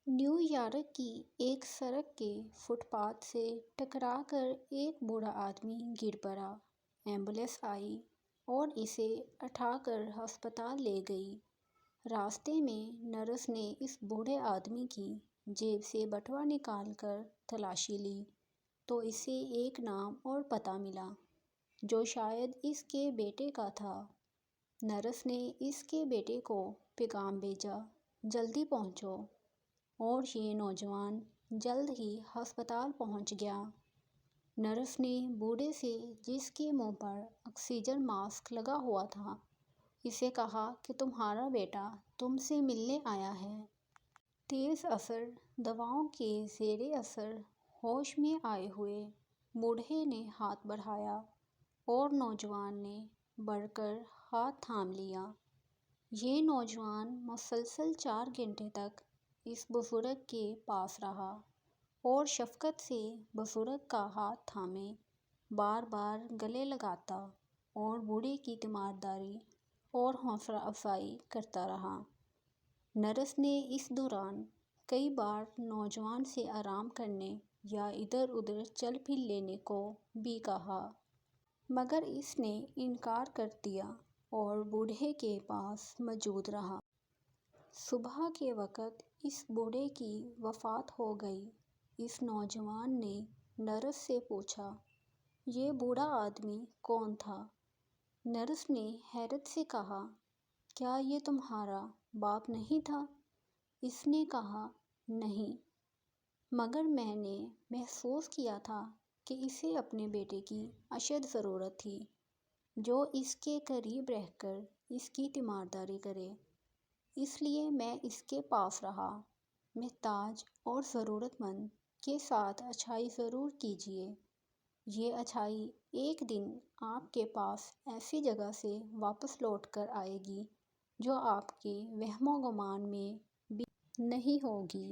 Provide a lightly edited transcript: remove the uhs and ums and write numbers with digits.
New York کی ایک سڑک کے فٹ پاتھ سے ٹکرا کر ایک بوڑھا آدمی گر پڑا۔ ایمبولینس آئی اور اسے اٹھا کر ہسپتال لے گئی۔ راستے میں نرس نے اس بوڑھے آدمی کی جیب سے بٹوا نکال کر تلاشی لی تو اسے ایک نام اور پتہ ملا جو شاید اس کے بیٹے کا تھا۔ نرس نے اس کے بیٹے کو پیغام بھیجا، جلدی پہنچو، اور یہ نوجوان جلد ہی ہسپتال پہنچ گیا۔ نرس نے بوڑھے سے، جس کے منہ پر آکسیجن ماسک لگا ہوا تھا، اسے کہا کہ تمہارا بیٹا تم سے ملنے آیا ہے۔ تیز اثر دواؤں کے زیر اثر ہوش میں آئے ہوئے بوڑھے نے ہاتھ بڑھایا اور نوجوان نے بڑھ کر ہاتھ تھام لیا۔ یہ نوجوان مسلسل 4 گھنٹے تک اس بزرگ کے پاس رہا اور شفقت سے بزرگ کا ہاتھ تھامے بار بار گلے لگاتا اور بوڑھے کی تیمارداری اور حوصلہ افزائی کرتا رہا۔ نرس نے اس دوران کئی بار نوجوان سے آرام کرنے یا ادھر ادھر چل پھر لینے کو بھی کہا، مگر اس نے انکار کر دیا اور بوڑھے کے پاس موجود رہا۔ صبح کے وقت اس بوڑھے کی وفات ہو گئی۔ اس نوجوان نے نرس سے پوچھا، یہ بوڑھا آدمی کون تھا؟ نرس نے حیرت سے کہا، کیا یہ تمہارا باپ نہیں تھا؟ اس نے کہا، نہیں، مگر میں نے محسوس کیا تھا کہ اسے اپنے بیٹے کی اشد ضرورت تھی، جو اس کے قریب رہ کر اس کی تیمارداری کرے۔ اس لیے میں اس کے پاس رہا۔ محتاج اور ضرورت مند کے ساتھ اچھائی ضرور کیجیے۔ یہ اچھائی ایک دن آپ کے پاس ایسی جگہ سے واپس لوٹ کر آئے گی جو آپ کے وہم و گمان میں بھی نہیں ہوگی۔